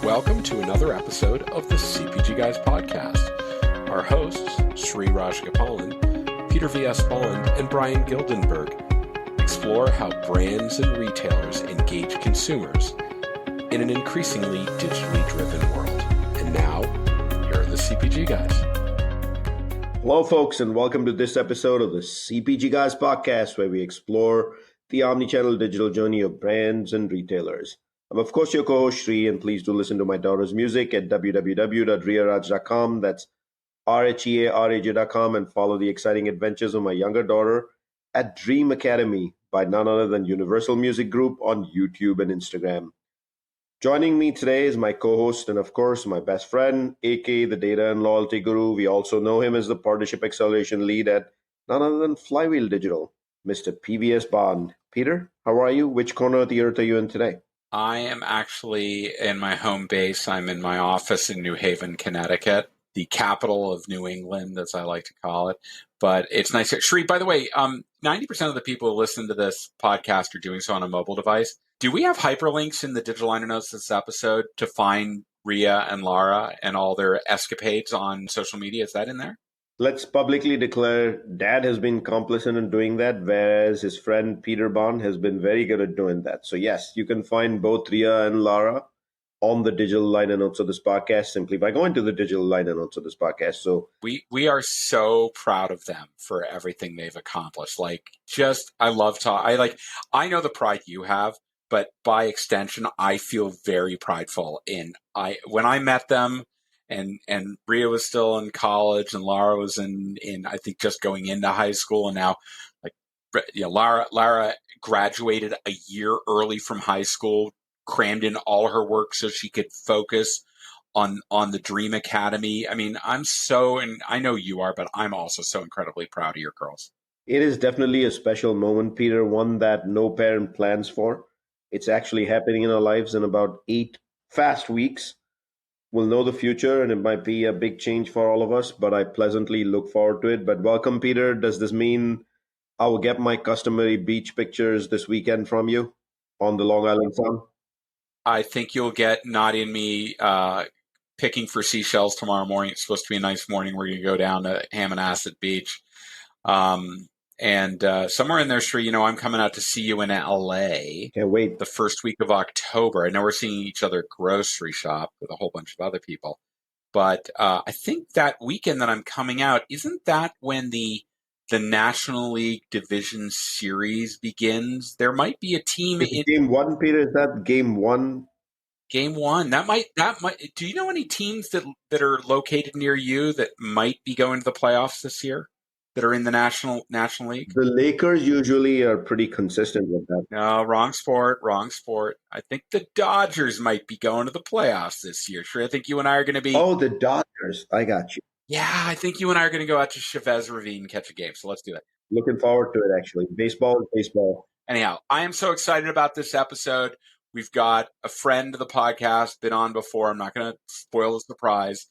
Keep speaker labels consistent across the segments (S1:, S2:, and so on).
S1: welcome to another episode of the CPG Guys podcast. Our hosts, Sri Rajgopalan, Peter V.S. Bond, and Brian Gildenberg explore how brands and retailers engage consumers in an increasingly digitally driven world. And now, here are the CPG Guys.
S2: Hello, folks, and welcome to this episode of the CPG Guys podcast, where we explore the omnichannel digital journey of brands and retailers. I'm, of course, your co-host, Sri, and please do listen to my daughter's music at www.riaraj.com. That's RHEARAJ.com, and follow the exciting adventures of my younger daughter at Dream Academy by none other than Universal Music Group on YouTube and Instagram. Joining me today is my co-host and, of course, my best friend, aka the Data and Loyalty Guru. We also know him as the Partnership Acceleration Lead at none other than Flywheel Digital, Mr. PVS Bond. Peter, how are you? Which corner of the earth are you in today?
S1: I am actually in my home base. I'm in my office in New Haven, Connecticut, the capital of New England, as I like to call it. But it's nice. Sri, by the way, 90% of the people who listen to this podcast are doing so on a mobile device. Do we have hyperlinks in the digital liner notes of this episode to find Ria and Lara and all their escapades on social media? Is that in there?
S2: Let's publicly declare Dad has been complicit in doing that, whereas his friend Peter Bond has been very good at doing that. So yes, you can find both Ria and Lara on the digital liner notes of this podcast simply by going to the digital liner notes of this podcast. So
S1: we are so proud of them for everything they've accomplished. I know the pride you have, but by extension, I feel very prideful when I met them. And Ria was still in college, and Lara was in I think just going into high school, and now Lara graduated a year early from high school, crammed in all her work so she could focus on the Dream Academy. I mean, and I know you are, but I'm also so incredibly proud of your girls.
S2: It is definitely a special moment, Peter, one that no parent plans for. It's actually happening in our lives in about 8 fast weeks. We'll know the future, and it might be a big change for all of us, but I pleasantly look forward to it. But welcome, Peter. Does this mean I will get my customary beach pictures this weekend from you on the Long Island Sound?
S1: I think you'll get Nadia and me picking for seashells tomorrow morning. It's supposed to be a nice morning. We're going to go down to Hammonasset Beach. And somewhere in there, Sri, I'm coming out to see you in LA.
S2: Can't wait.
S1: The first week of October. I know we're seeing each other grocery shop with a whole bunch of other people. But I think that weekend that I'm coming out, isn't that when the National League Division Series begins? There might be a team
S2: in Game 1, Peter. Is that Game 1?
S1: Game 1. That might. Do you know any teams that are located near you that might be going to the playoffs this year, that are in the National League?
S2: The Lakers usually are pretty consistent with that.
S1: No, wrong sport. I think the Dodgers might be going to the playoffs this year. Sure, I think you and I are going to be...
S2: Oh, the Dodgers. I got you.
S1: Yeah, I think you and I are going to go out to Chavez Ravine and catch a game, so let's do it.
S2: Looking forward to it, actually. Baseball is baseball.
S1: Anyhow, I am so excited about this episode. We've got a friend of the podcast, been on before. I'm not going to spoil the surprise.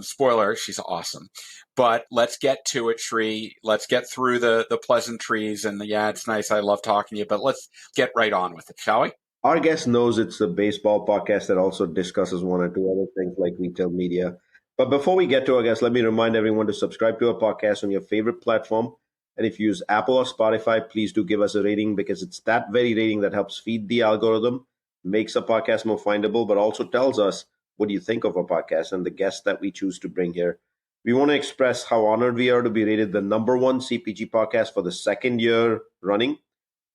S1: Spoiler, she's awesome. But let's get to it, Sri. Let's get through the pleasantries. And yeah, it's nice. I love talking to you. But let's get right on with it, shall we?
S2: Our guest knows it's a baseball podcast that also discusses one or two other things like retail media. But before we get to our guest, let me remind everyone to subscribe to our podcast on your favorite platform. And if you use Apple or Spotify, please do give us a rating, because it's that very rating that helps feed the algorithm, makes a podcast more findable, but also tells us what do you think of our podcast and the guests that we choose to bring here. We want to express how honored we are to be rated the #1 CPG podcast for the second year running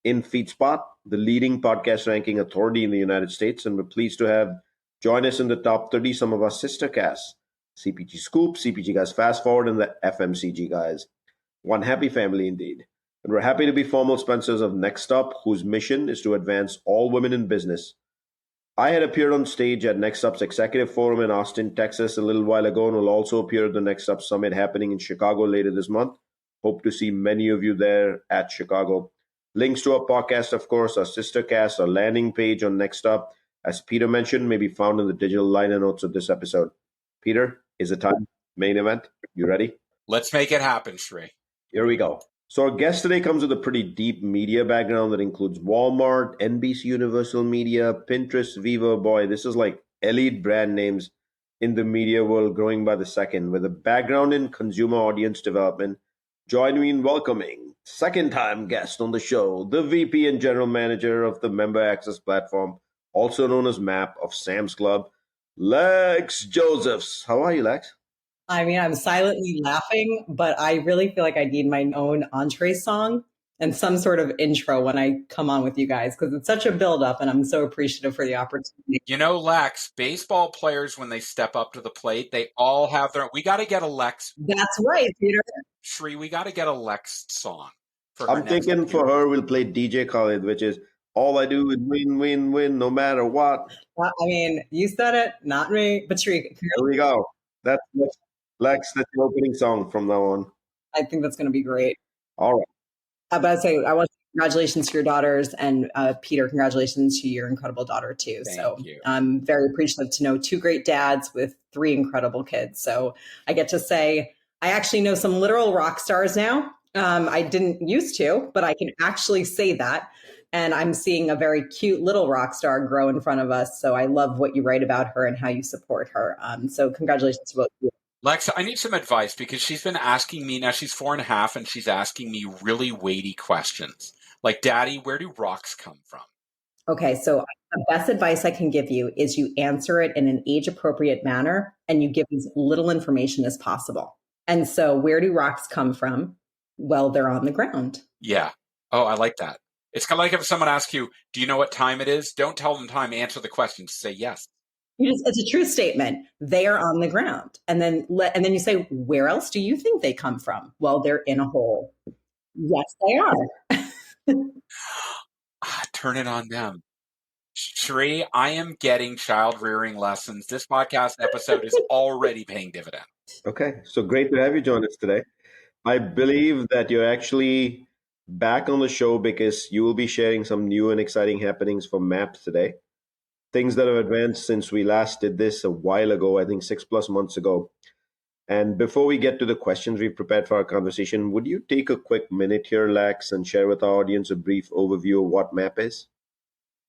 S2: in FeedSpot, the leading podcast ranking authority in the United States. And we're pleased to have join us in the top 30 some of our sister casts, CPG Scoop, CPG Guys Fast Forward, and the FMCG Guys. One happy family indeed. And we're happy to be formal sponsors of Next Up, whose mission is to advance all women in business. I had appeared on stage at Next Up's Executive Forum in Austin, Texas a little while ago, and will also appear at the Next Up Summit happening in Chicago later this month. Hope to see many of you there at Chicago. Links to our podcast, of course, our sister cast, our landing page on Next Up, as Peter mentioned, may be found in the digital liner notes of this episode. Peter, is it time? Main event. You ready?
S1: Let's make it happen, Sri.
S2: Here we go. So our guest today comes with a pretty deep media background that includes Walmart, NBC Universal Media, Pinterest, Viva. Boy, this is like elite brand names in the media world growing by the second. With a background in consumer audience development, join me in welcoming second time guest on the show, the VP and General Manager of the Member Access Platform, also known as MAP of Sam's Club, Lex Josephs. How are you, Lex?
S3: I mean, I'm silently laughing, but I really feel like I need my own entree song and some sort of intro when I come on with you guys because it's such a buildup and I'm so appreciative for the opportunity.
S1: You know, Lex, baseball players, when they step up to the plate, they all have their. We got to get a Lex.
S3: That's right, Peter.
S1: Shri, we got to get a Lex song for her
S2: I'm
S1: next
S2: thinking for
S1: appearance.
S2: her, we'll play DJ Khaled, which is all I do is win, win, win, no matter what.
S3: I mean, you said it, not me, but Sri.
S2: There we go. That's Lex. That's the opening song from now on.
S3: I think that's going to be great.
S2: All right.
S3: But I'd say I want congratulations to your daughters, and Peter, congratulations to your incredible daughter too.
S1: Thank you.
S3: I'm very appreciative to know two great dads with three incredible kids. So I get to say I actually know some literal rock stars now. I didn't used to, but I can actually say that. And I'm seeing a very cute little rock star grow in front of us. So I love what you write about her and how you support her. So congratulations to both of you.
S1: Lex, I need some advice because she's been asking me, now she's 4.5 and she's asking me really weighty questions. Like, Daddy, where do rocks come from?
S3: Okay, so the best advice I can give you is you answer it in an age-appropriate manner and you give as little information as possible. And so where do rocks come from? Well, they're on the ground.
S1: Yeah. Oh, I like that. It's kind of like if someone asks you, do you know what time it is? Don't tell them time, answer the question. Just say yes.
S3: It's a true statement. They are on the ground. And then you say, where else do you think they come from? Well, they're in a hole. Yes, they are.
S1: Turn it on them. Shri, I am getting child rearing lessons. This podcast episode is already paying dividends.
S2: Okay. So great to have you join us today. I believe that you're actually back on the show because you will be sharing some new and exciting happenings for MAP today. Things that have advanced since we last did this a while ago, I think 6+ months ago. And before we get to the questions we've prepared for our conversation, would you take a quick minute here, Lex, and share with our audience a brief overview of what MAP is?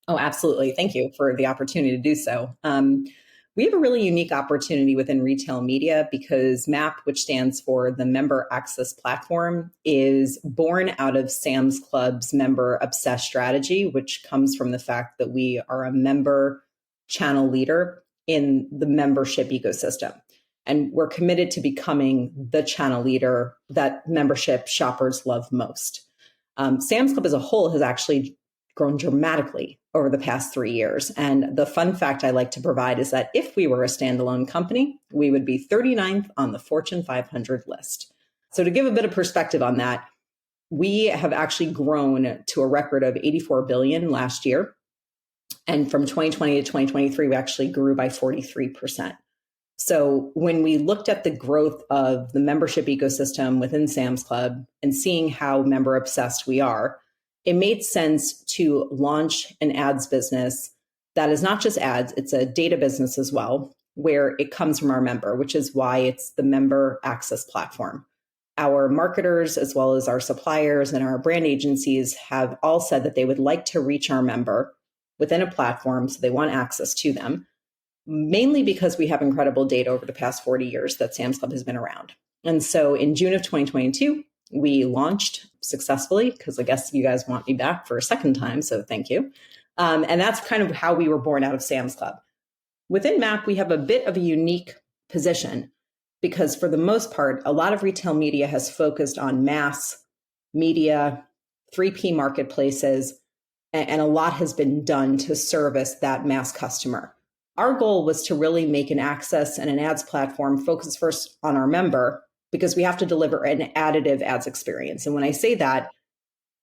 S3: Oh, absolutely. Thank you for the opportunity to do so. We have a really unique opportunity within retail media because MAP, which stands for the Member Access Platform, is born out of Sam's Club's member obsessed strategy, which comes from the fact that we are a member channel leader in the membership ecosystem. And we're committed to becoming the channel leader that membership shoppers love most. Sam's Club as a whole has actually grown dramatically over the past 3 years. And the fun fact I like to provide is that if we were a standalone company, we would be 39th on the Fortune 500 list. So to give a bit of perspective on that, we have actually grown to a record of 84 billion last year. And from 2020 to 2023, we actually grew by 43%. So when we looked at the growth of the membership ecosystem within Sam's Club and seeing how member obsessed we are, it made sense to launch an ads business that is not just ads, it's a data business as well, where it comes from our member, which is why it's the Member Access Platform. Our marketers, as well as our suppliers and our brand agencies, have all said that they would like to reach our member within a platform, so they want access to them, mainly because we have incredible data over the past 40 years that Sam's Club has been around. And so in June of 2022, we launched successfully, because I guess you guys want me back for a second time, so thank you. And that's kind of how we were born out of Sam's Club. Within MAP, we have a bit of a unique position because for the most part, a lot of retail media has focused on mass media, 3P marketplaces, and a lot has been done to service that mass customer. Our goal was to really make an access and an ads platform focus first on our member, because we have to deliver an additive ads experience. And when I say that,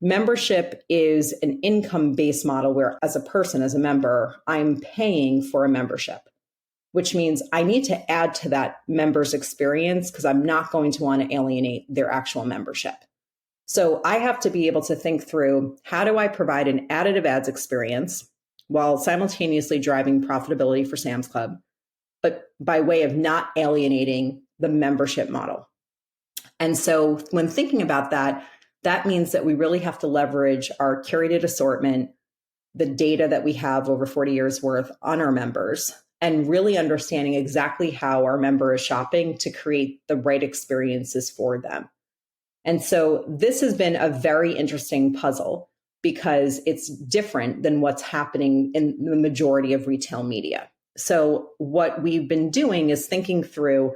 S3: membership is an income-based model where as a person, as a member, I'm paying for a membership, which means I need to add to that member's experience because I'm not going to want to alienate their actual membership. So I have to be able to think through, how do I provide an additive ads experience while simultaneously driving profitability for Sam's Club, but by way of not alienating the membership model. And so when thinking about that, that means that we really have to leverage our curated assortment, the data that we have over 40 years worth on our members, and really understanding exactly how our member is shopping to create the right experiences for them. And so this has been a very interesting puzzle because it's different than what's happening in the majority of retail media. So what we've been doing is thinking through,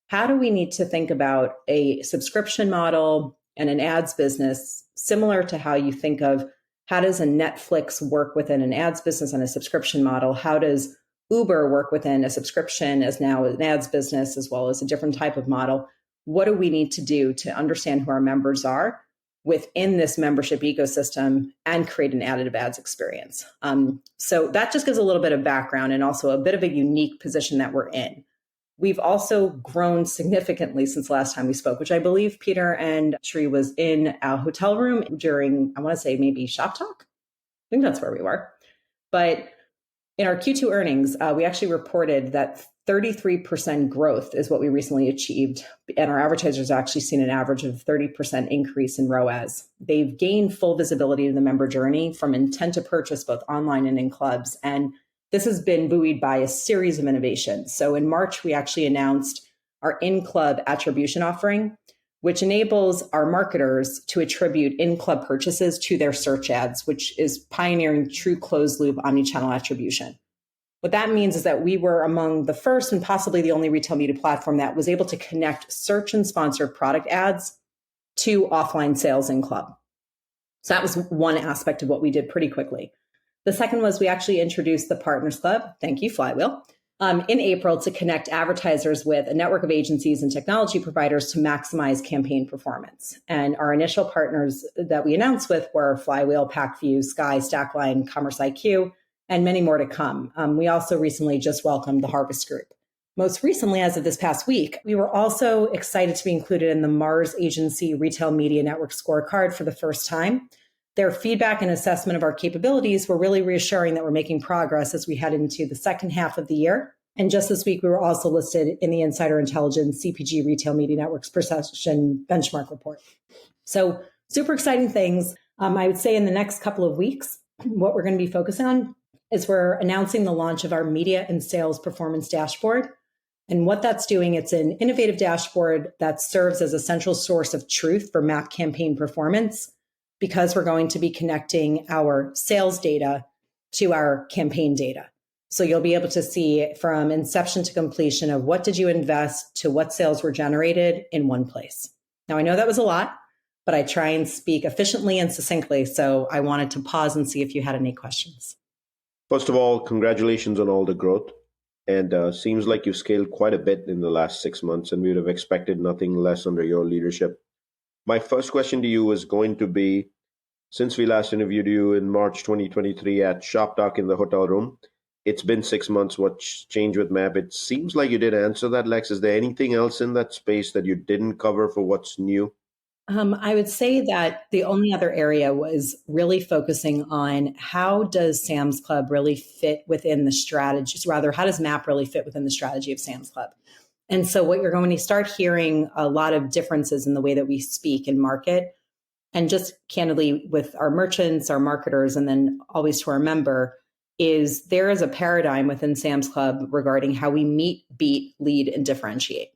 S3: how do we need to think about a subscription model and an ads business similar to how you think of how does a Netflix work within an ads business and a subscription model? How does Uber work within a subscription as now an ads business, as well as a different type of model? What do we need to do to understand who our members are within this membership ecosystem and create an additive ads experience? So that just gives a little bit of background and also a bit of a unique position that we're in. We've also grown significantly since last time we spoke, which I believe Peter and Sri was in a hotel room during, I want to say maybe Shop Talk. I think that's where we were. But in our Q2 earnings, we actually reported that 33% growth is what we recently achieved. And our advertisers actually seen an average of 30% increase in ROAS. They've gained full visibility to the member journey from intent to purchase, both online and in clubs. And this has been buoyed by a series of innovations. So in March, we actually announced our in-club attribution offering, which enables our marketers to attribute in-club purchases to their search ads, which is pioneering true closed-loop omnichannel attribution. What that means is that we were among the first and possibly the only retail media platform that was able to connect search and sponsored product ads to offline sales in club. So that was one aspect of what we did pretty quickly. The second was we actually introduced the Partners Club, thank you, Flywheel, in April to connect advertisers with a network of agencies and technology providers to maximize campaign performance. And our initial partners that we announced with were Flywheel, PackView, Sky, Stackline, Commerce IQ, and many more to come. We also recently just welcomed the Harvest Group. Most recently, as of this past week, we were also excited to be included in the Mars Agency Retail Media Network scorecard for the first time. Their feedback and assessment of our capabilities were really reassuring that we're making progress as we head into the second half of the year. And just this week, we were also listed in the Insider Intelligence CPG Retail Media Network's Perception Benchmark Report. So super exciting things. I would say in the next couple of weeks, what we're going to be focusing on is we're announcing the launch of our Media and Sales Performance Dashboard. And what that's doing, it's an innovative dashboard that serves as a central source of truth for MAP campaign performance, because we're going to be connecting our sales data to our campaign data. So you'll be able to see from inception to completion of what did you invest to what sales were generated in one place. Now, I know that was a lot, but I try and speak efficiently and succinctly. So I wanted to pause and see if you had any questions.
S2: First of all, congratulations on all the growth. And seems like you've scaled quite a bit in the last 6 months, and we would have expected nothing less under your leadership. My first question to you is going to be, since we last interviewed you in March 2023 at Shop Talk in the hotel room, it's been 6 months. What's changed with MAP? It seems like you did answer that, Lex. Is there anything else in that space that you didn't cover for what's new?
S3: I would say that the only other area was really focusing on how does Sam's Club really fit within the strategy, rather, how does MAP really fit within the strategy of Sam's Club? And so what you're going to start hearing a lot of differences in the way that we speak and market, and just candidly with our merchants, our marketers, and then always to our member, is there is a paradigm within Sam's Club regarding how we meet, beat, lead, and differentiate.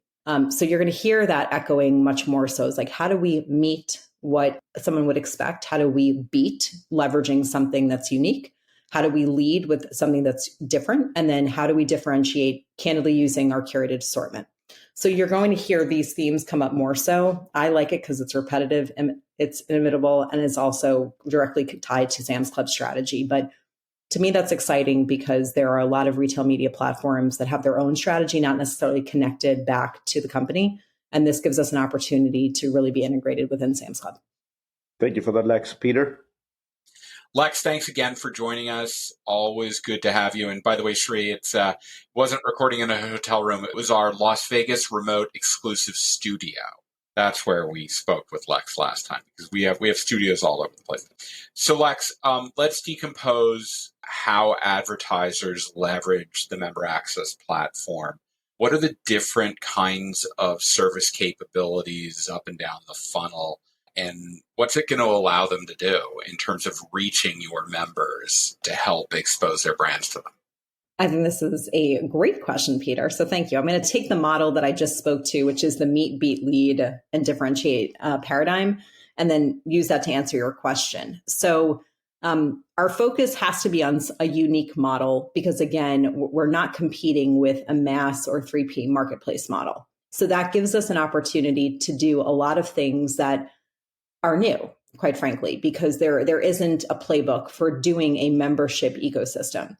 S3: So you're going to hear that echoing much more so. It's like, how do we meet what someone would expect? How do we beat, leveraging something that's unique? How do we lead with something that's different? And then how do we differentiate, candidly using our curated assortment? So you're going to hear these themes come up more so. I like it because it's repetitive and it's inimitable, and it's also directly tied to Sam's Club strategy. But to me, that's exciting because there are a lot of retail media platforms that have their own strategy, not necessarily connected back to the company. And this gives us an opportunity to really be integrated within Sam's Club.
S2: Thank you for that, Lex. Peter?
S1: Lex, thanks again for joining us. Always good to have you. And by the way, Sri, it wasn't recording in a hotel room. It was our Las Vegas remote exclusive studio. That's where we spoke with Lex last time, because we have studios all over the place. So Lex, let's decompose how advertisers leverage the member access platform. What are the different kinds of service capabilities up and down the funnel? And what's it going to allow them to do in terms of reaching your members to help expose their brands to them?
S3: I think this is a great question, Peter. So thank you. I'm going to take the model that I just spoke to, which is the meet, beat, lead, and differentiate paradigm, and then use that to answer your question. So our focus has to be on a unique model because, again, we're not competing with a mass or 3P marketplace model. So that gives us an opportunity to do a lot of things that are new, quite frankly, because there isn't a playbook for doing a membership ecosystem.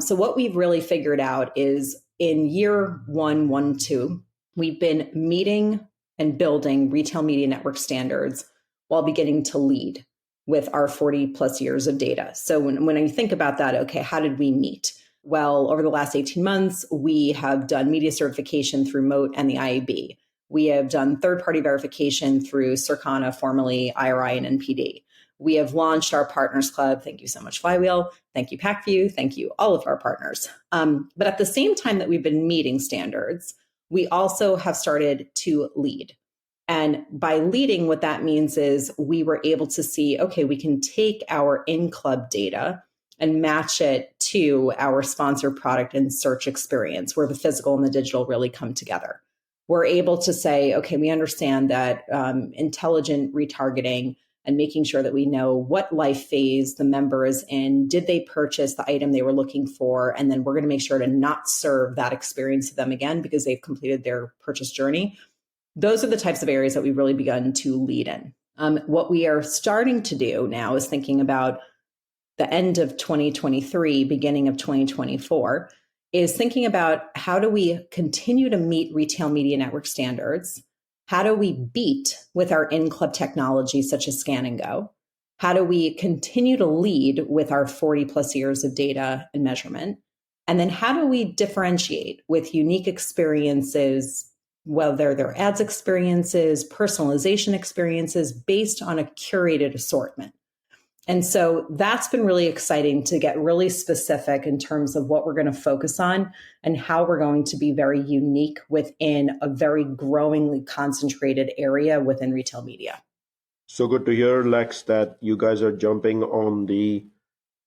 S3: So what we've really figured out is in year 2, we've been meeting and building retail media network standards while beginning to lead with our 40 plus years of data. So when you think about that, okay, how did we meet? Well, over the last 18 months, we have done media certification through Moat and the IAB. We have done third-party verification through Circana, formerly IRI and NPD. We have launched our Partners Club. Thank you so much, Flywheel. Thank you, PackView. Thank you, all of our partners. But at the same time that we've been meeting standards, we also have started to lead. And by leading, what that means is we were able to see, okay, we can take our in-club data and match it to our sponsored product and search experience where the physical and the digital really come together. We're able to say, okay, we understand that intelligent retargeting and making sure that we know what life phase the member is in. Did they purchase the item they were looking for? And then we're going to make sure to not serve that experience to them again because they've completed their purchase journey. Those are the types of areas that we've really begun to lead in. What we are starting to do now is thinking about the end of 2023, beginning of 2024, is thinking about how do we continue to meet retail media network standards. How do we beat with our in-club technology, such as Scan and Go? How do we continue to lead with our 40 plus years of data and measurement? And then how do we differentiate with unique experiences, whether they're ads experiences, personalization experiences, based on a curated assortment? And so that's been really exciting to get really specific in terms of what we're going to focus on and how we're going to be very unique within a very growingly concentrated area within retail media.
S2: So good to hear, Lex, that you guys are jumping on the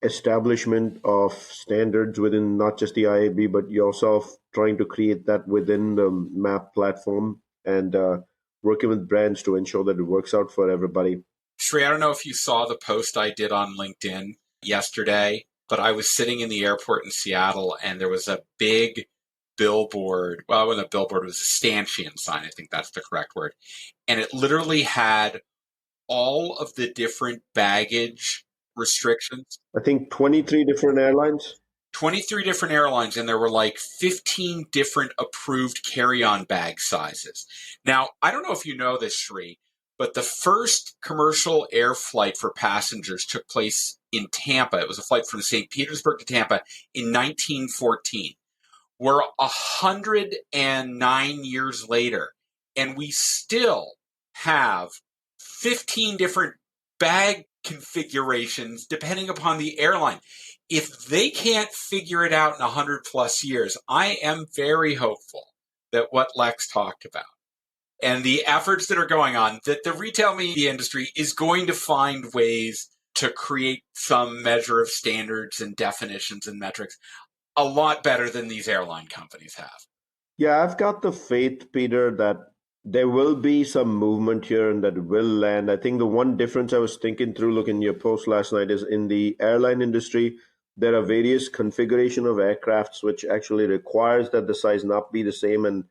S2: establishment of standards within not just the IAB, but yourself trying to create that within the MAP platform and working with brands to ensure that it works out for everybody.
S1: Sri, I don't know if you saw the post I did on LinkedIn yesterday, but I was sitting in the airport in Seattle and there was a big billboard. Well, it wasn't a billboard, it was a stanchion sign. I think that's the correct word. And it literally had all of the different baggage restrictions.
S2: I think 23 different airlines.
S1: 23 different airlines, and there were like 15 different approved carry-on bag sizes. Now, I don't know if you know this, Sri, but the first commercial air flight for passengers took place in Tampa. It was a flight from St. Petersburg to Tampa in 1914. We're 109 years later, and we still have 15 different bag configurations depending upon the airline. If they can't figure it out in 100 plus years, I am very hopeful that what Lex talked about and the efforts that are going on, that the retail media industry is going to find ways to create some measure of standards and definitions and metrics a lot better than these airline companies have.
S2: Yeah, I've got the faith, Peter, that there will be some movement here and that will land. I think the one difference I was thinking through looking at your post last night is in the airline industry, there are various configuration of aircrafts which actually requires that the size not be the same and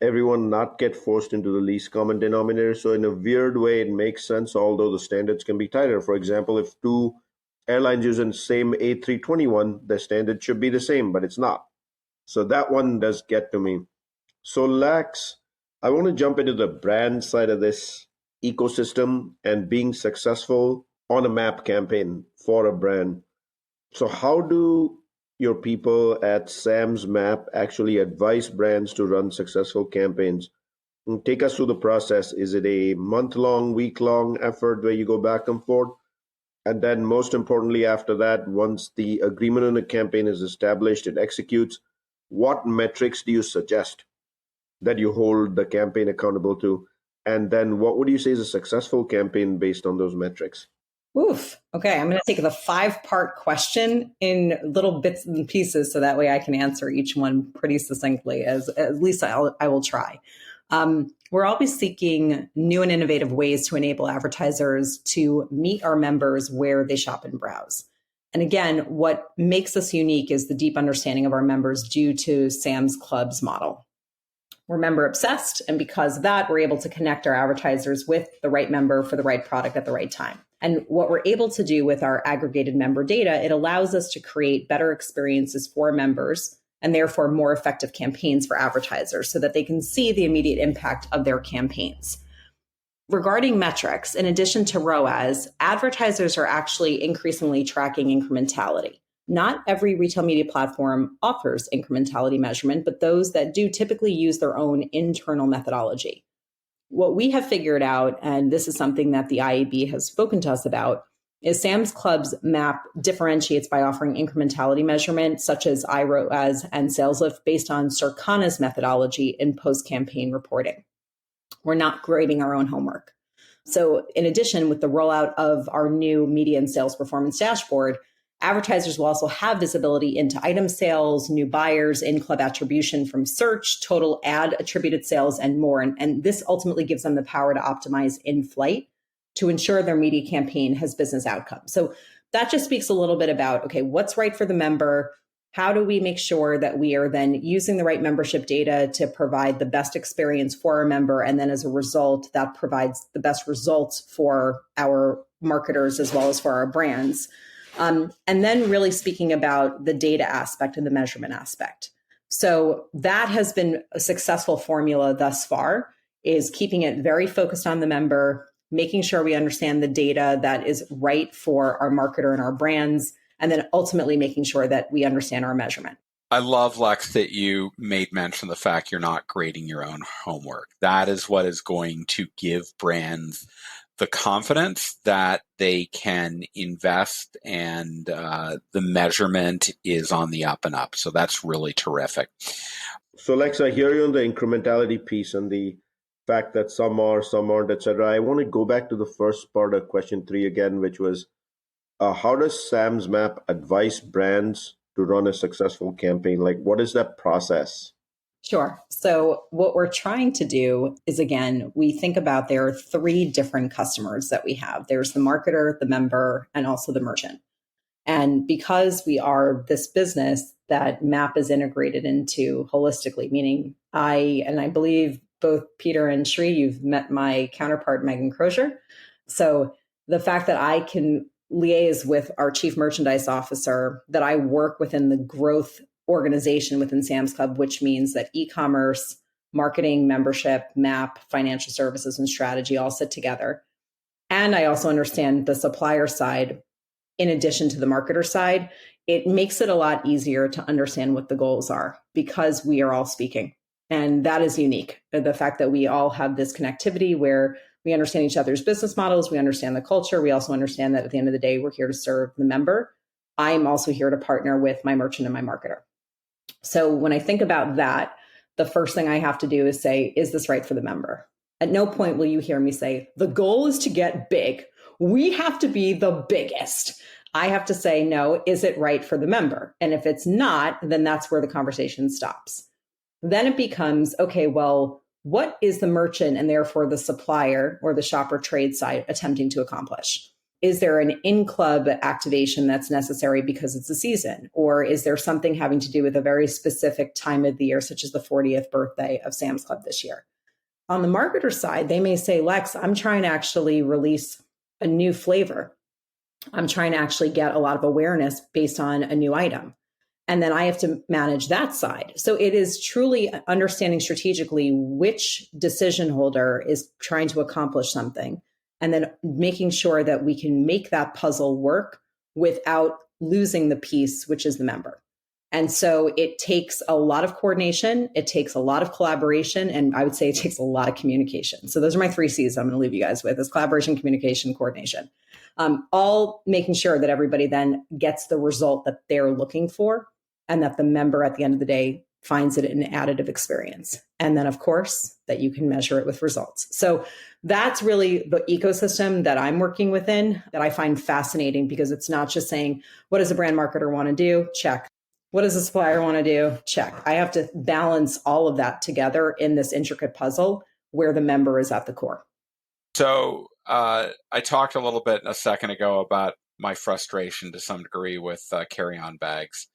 S2: everyone not get forced into the least common denominator. So in a weird way, it makes sense, although the standards can be tighter. For example, if two airlines using the same A321, the standard should be the same, but it's not. So that one does get to me. So Lex, I want to jump into the brand side of this ecosystem and being successful on a MAP campaign for a brand. So how do your people at Sam's Map actually advise brands to run successful campaigns? And take us through the process. Is it a month-long, week-long effort where you go back and forth? And then most importantly, after that, once the agreement on the campaign is established and executes, what metrics do you suggest that you hold the campaign accountable to? And then what would you say is a successful campaign based on those metrics?
S3: Oof. Okay. I'm going to take the 5-part question in little bits and pieces so that way I can answer each one pretty succinctly, as at least I will try. We're always seeking new and innovative ways to enable advertisers to meet our members where they shop and browse. And again, what makes us unique is the deep understanding of our members due to Sam's Club's model. We're member obsessed, and because of that, we're able to connect our advertisers with the right member for the right product at the right time. And what we're able to do with our aggregated member data, it allows us to create better experiences for members and therefore more effective campaigns for advertisers so that they can see the immediate impact of their campaigns. Regarding metrics, in addition to ROAS, advertisers are actually increasingly tracking incrementality. Not every retail media platform offers incrementality measurement, but those that do typically use their own internal methodology. What we have figured out, and this is something that the IAB has spoken to us about, is Sam's Club's map differentiates by offering incrementality measurement, such as iROAS and sales lift, based on Circana's methodology in post-campaign reporting. We're not grading our own homework. So in addition, with the rollout of our new media and sales performance dashboard, advertisers will also have visibility into item sales, new buyers, in-club attribution from search, total ad attributed sales, and more. And this ultimately gives them the power to optimize in flight to ensure their media campaign has business outcomes. So that just speaks a little bit about, okay, what's right for the member? How do we make sure that we are then using the right membership data to provide the best experience for our member? And then as a result, that provides the best results for our marketers as well as for our brands. And then really speaking about the data aspect and the measurement aspect. So that has been a successful formula thus far, is keeping it very focused on the member, making sure we understand the data that is right for our marketer and our brands, and then ultimately making sure that we understand our measurement.
S1: I love, Lex, that you made mention of the fact you're not grading your own homework. That is what is going to give brands the confidence that they can invest, and the measurement is on the up and up. So that's really terrific.
S2: So, Lex, I hear you on the incrementality piece and the fact that some are, some aren't, etc. I want to go back to the first part of question 3 again, which was how does Sam's Map advise brands to run a successful campaign? Like, what is that process?
S3: Sure. So what we're trying to do is, again, we think about there are 3 different customers that we have. There's the marketer, the member, and also the merchant. And because we are this business that MAP is integrated into holistically, meaning I believe both Peter and Shri, you've met my counterpart, Megan Crozier. So the fact that I can liaise with our chief merchandise officer, that I work within the growth organization within Sam's Club, which means that e-commerce, marketing, membership, MAP, financial services, and strategy all sit together. And I also understand the supplier side in addition to the marketer side. It makes it a lot easier to understand what the goals are because we are all speaking. And that is unique. The fact that we all have this connectivity where we understand each other's business models, we understand the culture, we also understand that at the end of the day, we're here to serve the member. I'm also here to partner with my merchant and my marketer. So when I think about that, the first thing I have to do is say, is this right for the member? At no point will you hear me say, the goal is to get big. We have to be the biggest. I have to say, no, is it right for the member? And if it's not, then that's where the conversation stops. Then it becomes, okay, well, what is the merchant and therefore the supplier or the shopper trade side attempting to accomplish? Is there an in-club activation that's necessary because it's a season? Or is there something having to do with a very specific time of the year, such as the 40th birthday of Sam's Club this year? On the marketer side, they may say, Lex, I'm trying to actually release a new flavor. I'm trying to actually get a lot of awareness based on a new item. And then I have to manage that side. So it is truly understanding strategically which decision holder is trying to accomplish something, and then making sure that we can make that puzzle work without losing the piece, which is the member. And so it takes a lot of coordination. It takes a lot of collaboration. And I would say it takes a lot of communication. So those are my 3 C's I'm going to leave you guys with, is collaboration, communication, coordination. All making sure that everybody then gets the result that they're looking for, and that the member at the end of the day finds it an additive experience. And then, of course, that you can measure it with results. So that's really the ecosystem that I'm working within that I find fascinating, because it's not just saying, what does a brand marketer want to do? Check. What does a supplier want to do? Check. I have to balance all of that together in this intricate puzzle where the member is at the core.
S1: So I talked a little bit a second ago about my frustration to some degree with carry-on bags.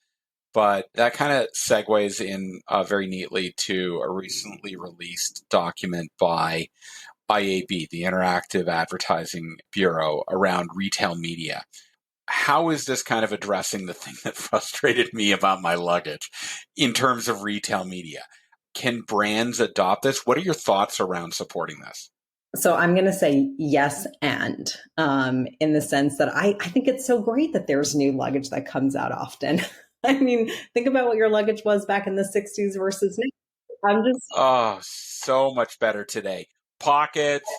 S1: But that kind of segues in very neatly to a recently released document by IAB, the Interactive Advertising Bureau, around retail media. How is this kind of addressing the thing that frustrated me about my luggage in terms of retail media? Can brands adopt this? What are your thoughts around supporting this?
S3: So I'm going to say yes, and in the sense that I think it's so great that there's new luggage that comes out often. I mean, think about what your luggage was back in the 60s versus now. I'm just
S1: Oh, so much better today. Pockets.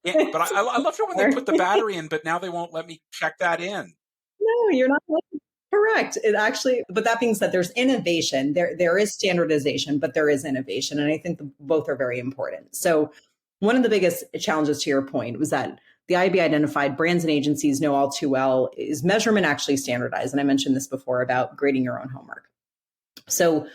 S1: But I loved it when they put the battery in, but now they won't let me check that in.
S3: No, you're not correct. It actually, but that being said, there's innovation. There is standardization, but there is innovation, and I think both are very important. So one of the biggest challenges, to your point, was that the IAB identified brands and agencies know all too well, is measurement actually standardized? And I mentioned this before about grading your own homework. So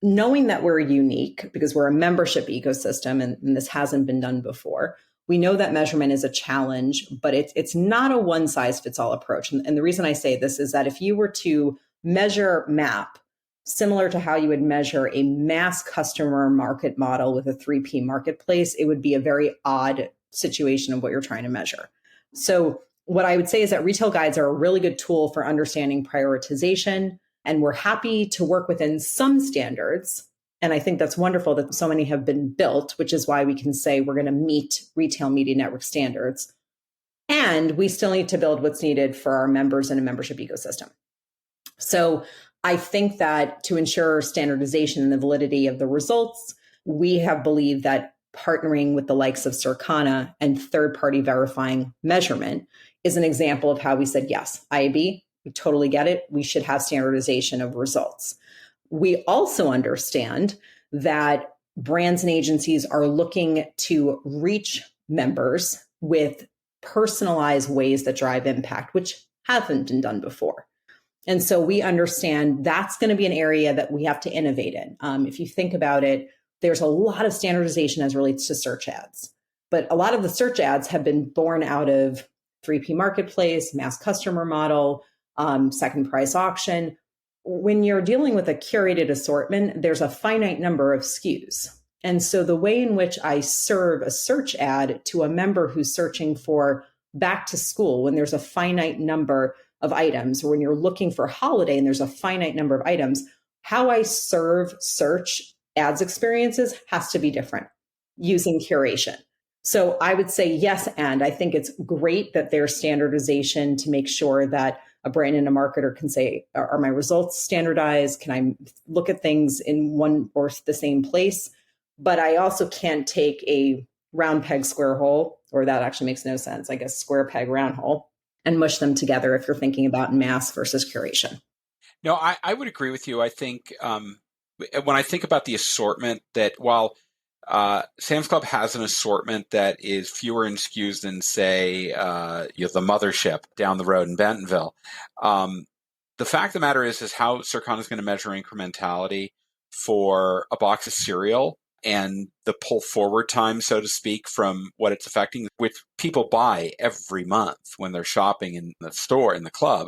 S3: knowing that we're unique because we're a membership ecosystem, and this hasn't been done before, we know that measurement is a challenge, but it's not a one size fits all approach. And the reason I say this is that if you were to measure MAP similar to how you would measure a mass customer market model with a 3P marketplace, it would be a very odd situation of what you're trying to measure. So what I would say is that retail guides are a really good tool for understanding prioritization, and we're happy to work within some standards. And I think that's wonderful that so many have been built, which is why we can say we're going to meet retail media network standards. And we still need to build what's needed for our members in a membership ecosystem. So I think that to ensure standardization and the validity of the results, we have believed that partnering with the likes of Circana and third-party verifying measurement is an example of how we said, yes, IAB, we totally get it. We should have standardization of results. We also understand that brands and agencies are looking to reach members with personalized ways that drive impact, which haven't been done before. And so we understand that's going to be an area that we have to innovate in. If you think about it, there's a lot of standardization as relates to search ads, but a lot of the search ads have been born out of 3P marketplace, mass customer model, second price auction. When you're dealing with a curated assortment, there's a finite number of SKUs. And so the way in which I serve a search ad to a member who's searching for back to school, when there's a finite number of items, or when you're looking for holiday and there's a finite number of items, how I serve search ads experiences has to be different using curation. So I would say yes, and I think it's great that there's standardization to make sure that a brand and a marketer can say, are my results standardized? Can I look at things in one or the same place? But I also can't take a round peg, square hole, or that actually makes no sense. I guess square peg, round hole, and mush them together if you're thinking about mass versus curation.
S1: No, I would agree with you. I think when I think about the assortment, that while Sam's Club has an assortment that is fewer in SKUs than, say, the mothership down the road in Bentonville, the fact of the matter is how Circana is going to measure incrementality for a box of cereal and the pull forward time, so to speak, from what it's affecting, which people buy every month when they're shopping in the store, in the club,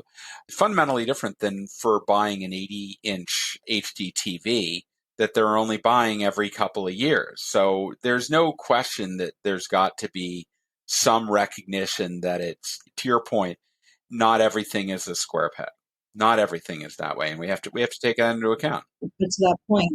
S1: fundamentally different than for buying an 80-inch HD TV that they're only buying every couple of years. So there's no question that there's got to be some recognition that it's, to your point, not everything is a square peg. Not everything is that way, and we have to take that into account.
S3: But to that point,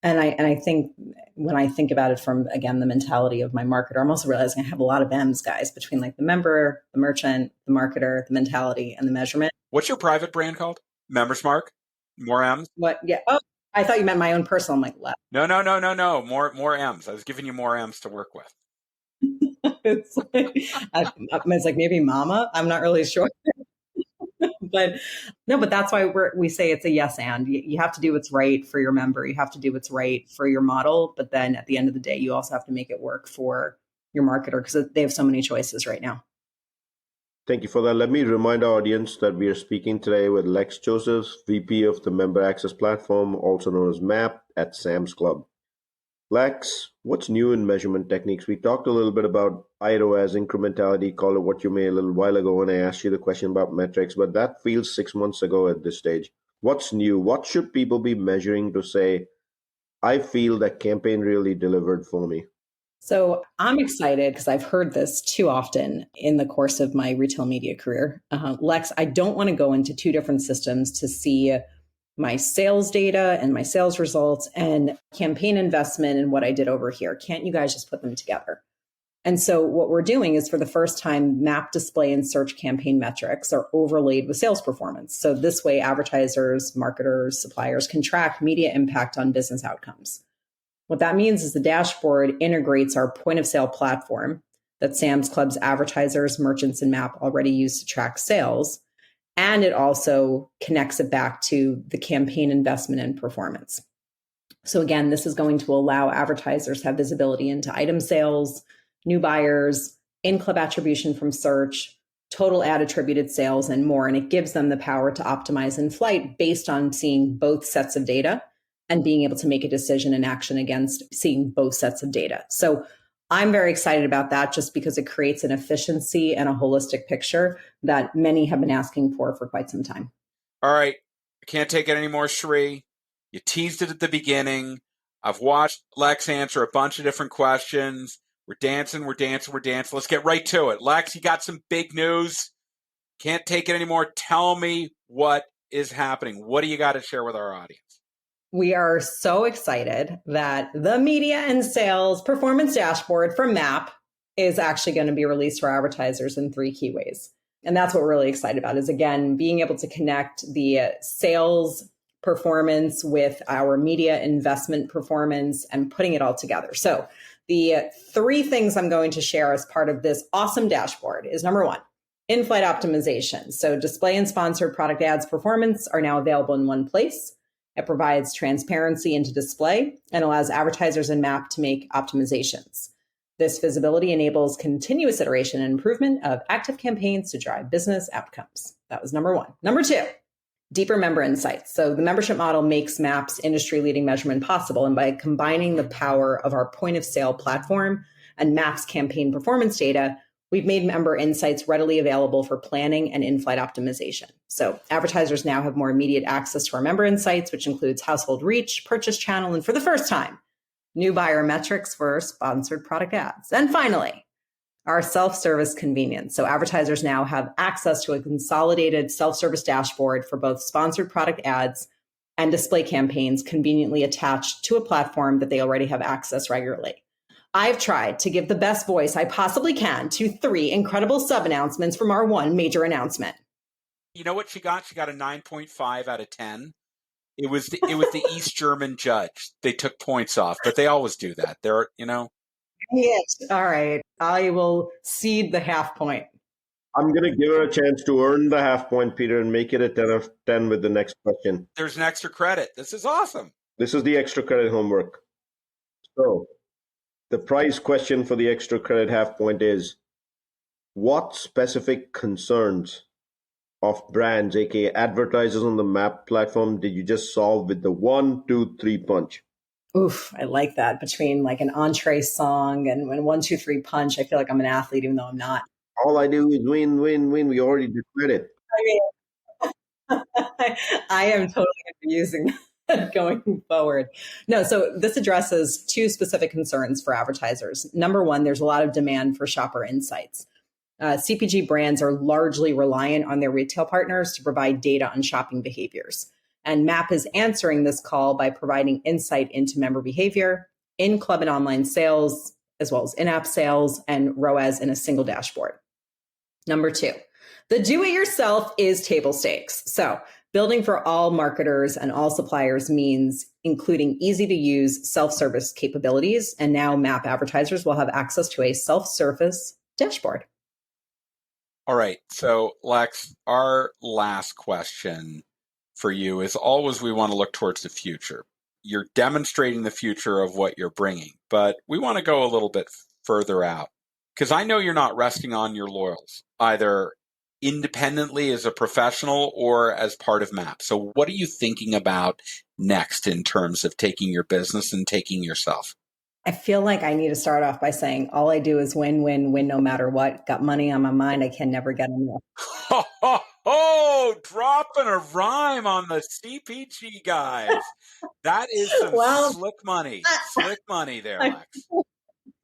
S3: and I think when I think about it from, again, the mentality of my marketer, I'm also realizing I have a lot of M's, guys, between like the member, the merchant, the marketer, the mentality, and the measurement.
S1: What's your private brand called? Members Mark? More M's?
S3: What? Yeah. Oh, I thought you meant my own personal. I'm like, left.
S1: No. More M's. I was giving you more M's to work with.
S3: It's like maybe mama. I'm not really sure. But no, but that's why we say it's a yes and. You have to do what's right for your member. You have to do what's right for your model. But then at the end of the day, you also have to make it work for your marketer because they have so many choices right now.
S2: Thank you for that. Let me remind our audience that we are speaking today with Lex Josephs, VP of the Member Access Platform, also known as MAP at Sam's Club. Lex, what's new in measurement techniques? We talked a little bit about IROAS, incrementality, call it what you may, a little while ago when I asked you the question about metrics, but that feels 6 months ago at this stage. What's new? What should people be measuring to say, I feel that campaign really delivered for me?
S3: So I'm excited because I've heard this too often in the course of my retail media career. Lex, I don't want to go into two different systems to see my sales data and my sales results and campaign investment and what I did over here. Can't you guys just put them together? And so what we're doing is for the first time, map, display, and search campaign metrics are overlaid with sales performance. So this way, advertisers, marketers, suppliers can track media impact on business outcomes. What that means is the dashboard integrates our point of sale platform that Sam's Club's advertisers, merchants, and MAP already use to track sales. And it also connects it back to the campaign investment and performance. So again, this is going to allow advertisers to have visibility into item sales, new buyers, in-club attribution from search, total ad attributed sales, and more. And it gives them the power to optimize in flight based on seeing both sets of data and being able to make a decision and action against seeing both sets of data. So I'm very excited about that just because it creates an efficiency and a holistic picture that many have been asking for quite some time.
S1: All right. I can't take it anymore, Sri. You teased it at the beginning. I've watched Lex answer a bunch of different questions. We're dancing. Let's get right to it. Lex, you got some big news. Can't take it anymore. Tell me what is happening. What do you got to share with our audience?
S3: We are so excited that the media and sales performance dashboard from MAP is actually going to be released for advertisers in 3 key ways. And that's what we're really excited about is, again, being able to connect the sales performance with our media investment performance and putting it all together. So the 3 things I'm going to share as part of this awesome dashboard is number 1, in-flight optimization. So display and sponsored product ads performance are now available in one place. It provides transparency into display and allows advertisers and MAP to make optimizations. This visibility enables continuous iteration and improvement of active campaigns to drive business outcomes. That was number 1. Number 2, deeper member insights. So the membership model makes MAP's industry-leading measurement possible. And by combining the power of our point of sale platform and MAP's campaign performance data, we've made member insights readily available for planning and in-flight optimization. So advertisers now have more immediate access to our member insights, which includes household reach, purchase channel, and for the first time, new buyer metrics for sponsored product ads. And finally, our self-service convenience. So advertisers now have access to a consolidated self-service dashboard for both sponsored product ads and display campaigns conveniently attached to a platform that they already have access regularly. I've tried to give the best voice I possibly can to 3 incredible sub-announcements from our 1 major announcement.
S1: You know what she got? She got a 9.5 out of 10. It was the East German judge. They took points off, but they always do that.
S3: Yes. All right. I will cede the half point.
S2: I'm going to give her a chance to earn the half point, Peter, and make it a 10 of 10 with the next question.
S1: There's an extra credit. This is awesome.
S2: This is the extra credit homework. So the prize question for the extra credit half point is, what specific concerns of brands, aka advertisers on the MAP platform, did you just solve with the 1, 2, 3 punch?
S3: Oof, I like that. Between like an entree song and when 1, 2, 3 punch, I feel like I'm an athlete, even though I'm not.
S2: All I do is win, win, win. We already did credit.
S3: I mean, I am totally going to be using that going forward. No, so this addresses 2 specific concerns for advertisers. Number 1, there's a lot of demand for shopper insights. CPG brands are largely reliant on their retail partners to provide data on shopping behaviors. And MAP is answering this call by providing insight into member behavior, in-club and online sales, as well as in-app sales and ROAS in a single dashboard. Number 2, the do-it-yourself is table stakes. So building for all marketers and all suppliers means including easy-to-use self-service capabilities. And now MAP advertisers will have access to a self-service dashboard.
S1: All right. So, Lex, our last question for you is always we want to look towards the future. You're demonstrating the future of what you're bringing, but we want to go a little bit further out because I know you're not resting on your laurels, either independently as a professional or as part of MAP. So, what are you thinking about next in terms of taking your business and taking yourself?
S3: I feel like I need to start off by saying all I do is win, win, win no matter what. Got money on my mind. I can never get enough.
S1: Ho, ho, ho! Dropping a rhyme on the CPG guys. That is some
S3: Well,
S1: slick money there,
S3: I,
S1: Lex.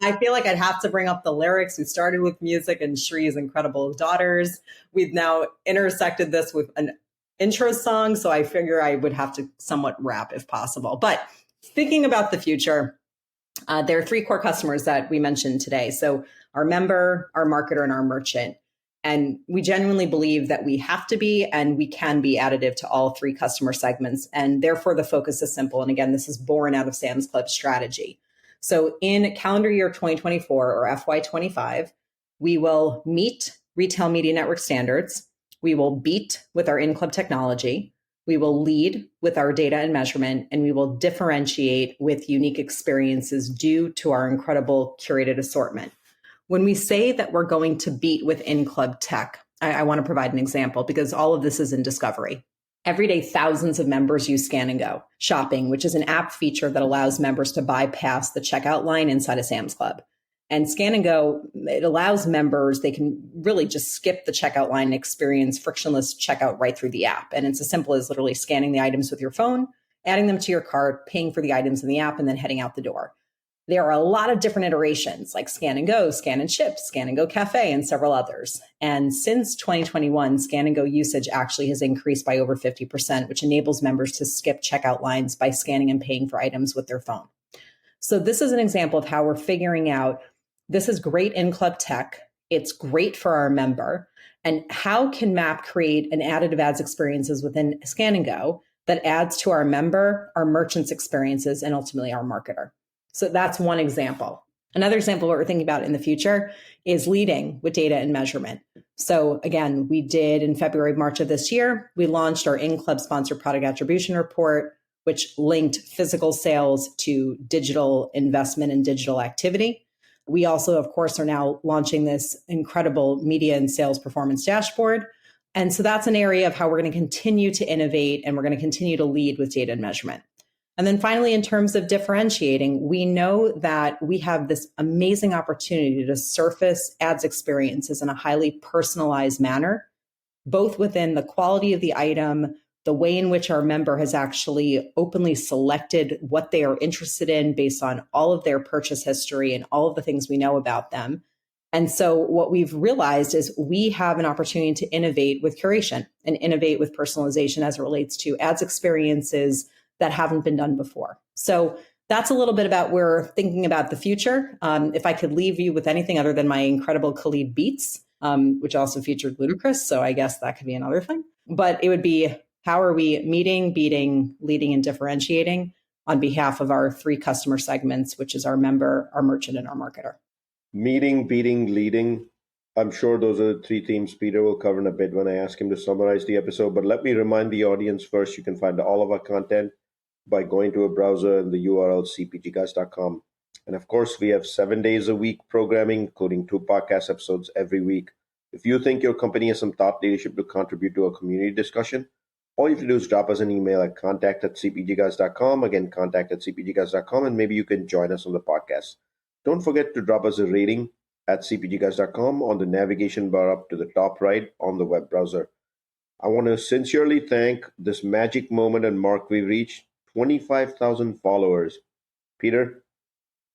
S3: I feel like I'd have to bring up the lyrics. We started with music and Shree's Incredible Daughters. We've now intersected this with an intro song, so I figure I would have to somewhat rap if possible. But thinking about the future, there are three core customers that we mentioned today. So our member, our marketer, and our merchant. And we genuinely believe that we have to be and we can be additive to all three customer segments. And therefore, the focus is simple. And again, this is born out of Sam's Club strategy. So in calendar year 2024 or FY25, we will meet retail media network standards. We will beat with our in-club technology. We will lead with our data and measurement, and we will differentiate with unique experiences due to our incredible curated assortment. When we say that we're going to beat with in-club tech, I want to provide an example because all of this is in discovery. Every day, thousands of members use Scan and Go shopping, which is an app feature that allows members to bypass the checkout line inside of Sam's Club. And Scan and Go, it allows members, they can really just skip the checkout line and experience frictionless checkout right through the app. And it's as simple as literally scanning the items with your phone, adding them to your cart, paying for the items in the app, and then heading out the door. There are a lot of different iterations like Scan and Go, Scan and Ship, Scan and Go Cafe, and several others. And since 2021, Scan and Go usage actually has increased by over 50%, which enables members to skip checkout lines by scanning and paying for items with their phone. So this is an example of how we're figuring out this is great in-club tech. It's great for our member. And how can MAP create an additive ads experiences within Scan and Go that adds to our member, our merchants' experiences, and ultimately our marketer? So that's one example. Another example of what we're thinking about in the future is leading with data and measurement. So again, we did in February, March of this year, we launched our in-club sponsored product attribution report, which linked physical sales to digital investment and digital activity. We also, of course, are now launching this incredible media and sales performance dashboard. And so that's an area of how we're going to continue to innovate and we're going to continue to lead with data and measurement. And then finally, in terms of differentiating, we know that we have this amazing opportunity to surface ads experiences in a highly personalized manner, both within the quality of the item, the way in which our member has actually openly selected what they are interested in based on all of their purchase history and all of the things we know about them. And so what we've realized is we have an opportunity to innovate with curation and innovate with personalization as it relates to ads experiences that haven't been done before. So that's a little bit about where we're thinking about the future. If I could leave you with anything other than my incredible Khalid beats, which also featured Ludacris, so I guess that could be another thing. But it would be, how are we meeting, beating, leading, and differentiating on behalf of our three customer segments, which is our member, our merchant, and our marketer?
S2: Meeting, beating, leading. I'm sure those are the three themes Peter will cover in a bit when I ask him to summarize the episode. But let me remind the audience first, you can find all of our content by going to a browser in the URL cpgguys.com. And of course, we have 7 days a week programming, including 2 podcast episodes every week. If you think your company has some thought leadership to contribute to a community discussion, all you have to do is drop us an email at contact@cpgguys.com. Again, contact@cpgguys.com, and maybe you can join us on the podcast. Don't forget to drop us a rating at cpgguys.com on the navigation bar up to the top right on the web browser. I want to sincerely thank this magic moment and mark we've reached, 25,000 followers. Peter,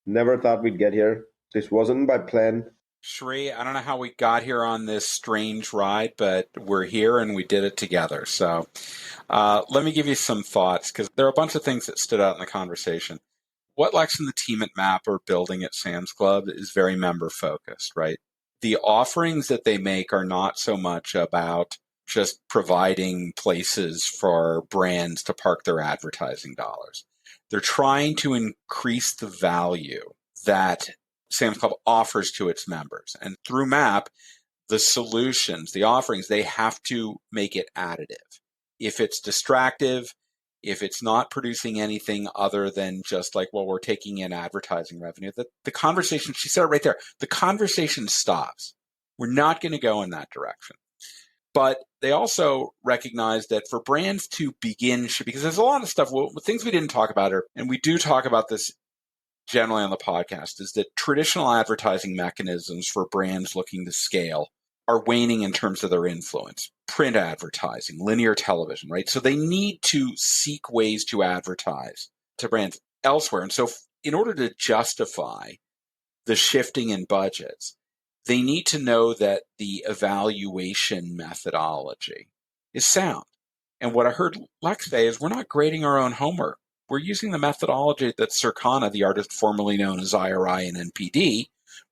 S2: never thought we'd get here. This wasn't by plan.
S1: Shree, I don't know how we got here on this strange ride, but we're here and we did it together. So let me give you some thoughts because there are a bunch of things that stood out in the conversation. What Lex and the team at MAP are building at Sam's Club is very member focused, right? The offerings that they make are not so much about just providing places for brands to park their advertising dollars. They're trying to increase the value that Sam's Club offers to its members. And through MAP, the solutions, the offerings, they have to make it additive. If it's distractive, if it's not producing anything other than just like, well, we're taking in advertising revenue, the conversation, she said it right there, the conversation stops. We're not going to go in that direction. But they also recognize that for brands to begin, because there's a lot of stuff, things we didn't talk about, and we do talk about this generally on the podcast, is that traditional advertising mechanisms for brands looking to scale are waning in terms of their influence. Print advertising, linear television, right? So they need to seek ways to advertise to brands elsewhere. And so in order to justify the shifting in budgets, they need to know that the evaluation methodology is sound. And what I heard Lex say is we're not grading our own homework. We're using the methodology that Circana, the artist formerly known as IRI and NPD,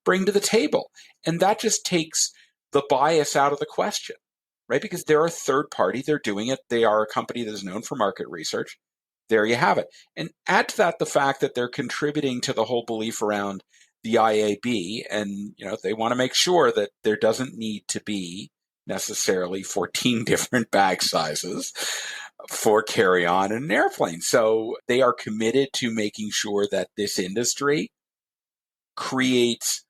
S1: bring to the table. And that just takes the bias out of the question, right? Because they're a third party, they're doing it. They are a company that is known for market research. There you have it. And add to that the fact that they're contributing to the whole belief around the IAB, and they want to make sure that there doesn't need to be necessarily 14 different bag sizes for carry-on in an airplane. So they are committed to making sure that this industry creates,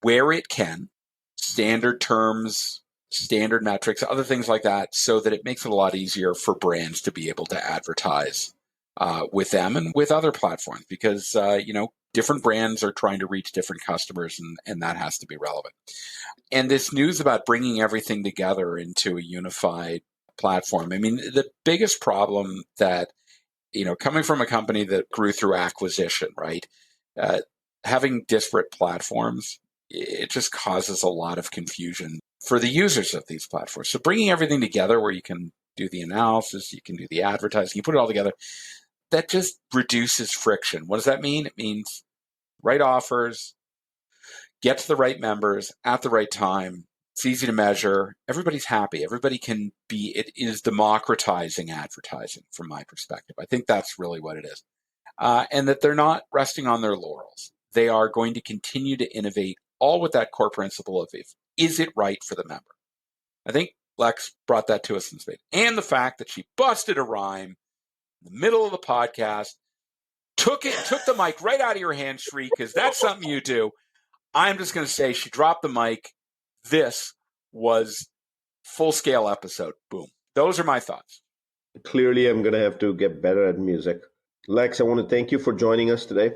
S1: where it can, standard terms, standard metrics, other things like that, so that it makes it a lot easier for brands to be able to advertise with them and with other platforms, because different brands are trying to reach different customers, and that has to be relevant. And this news about bringing everything together into a unified platform, I mean, the biggest problem that, coming from a company that grew through acquisition, right? Having disparate platforms, it just causes a lot of confusion for the users of these platforms. So bringing everything together where you can do the analysis, you can do the advertising, you put it all together, that just reduces friction. What does that mean? It means right offers, get to the right members at the right time. It's easy to measure. Everybody's happy. Everybody can be, it is democratizing advertising from my perspective. I think that's really what it is. And that they're not resting on their laurels. They are going to continue to innovate, all with that core principle of, is it right for the member? I think Lex brought that to us in spades. And the fact that she busted a rhyme in the middle of the podcast, took the mic right out of your hand, Shri, because that's something you do. I'm just going to say she dropped the mic. This was full-scale episode. Boom. Those are my thoughts.
S2: Clearly, I'm going to have to get better at music. Lex, I want to thank you for joining us today.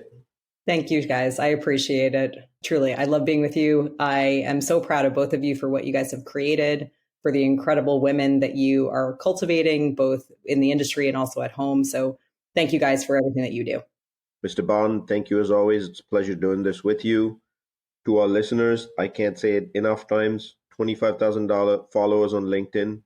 S3: Thank you, guys. I appreciate it. Truly, I love being with you. I am so proud of both of you for what you guys have created, for the incredible women that you are cultivating, both in the industry and also at home. So thank you guys for everything that you do.
S2: Mr. Bond, thank you as always. It's a pleasure doing this with you. To our listeners, I can't say it enough times. $25,000 followers on LinkedIn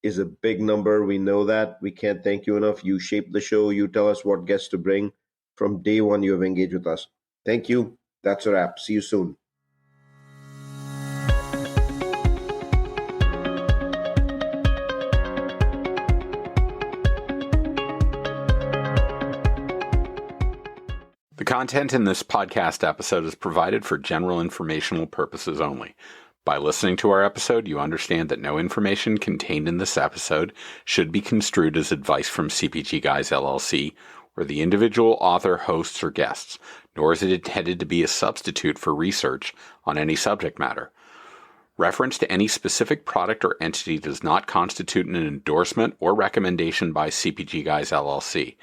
S2: is a big number. We know that. We can't thank you enough. You shape the show. You tell us what guests to bring. From day one, you have engaged with us. Thank you. That's a wrap. See you soon.
S1: The content in this podcast episode is provided for general informational purposes only. By listening to our episode, you understand that no information contained in this episode should be construed as advice from CPG Guys LLC or the individual author, hosts, or guests, nor is it intended to be a substitute for research on any subject matter. Reference to any specific product or entity does not constitute an endorsement or recommendation by CPG Guys LLC.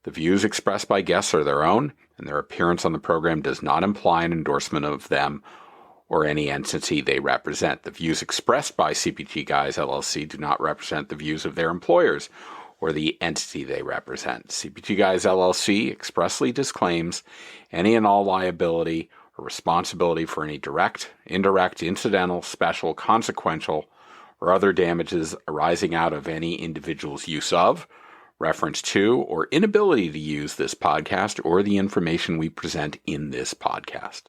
S1: The views expressed by guests are their own, and their appearance on the program does not imply an endorsement of them or any entity they represent. The views expressed by CPG Guys LLC do not represent the views of their employers or the entity they represent. CPG Guys LLC expressly disclaims any and all liability or responsibility for any direct, indirect, incidental, special, consequential, or other damages arising out of any individual's use of, reference to, or inability to use this podcast or the information we present in this podcast.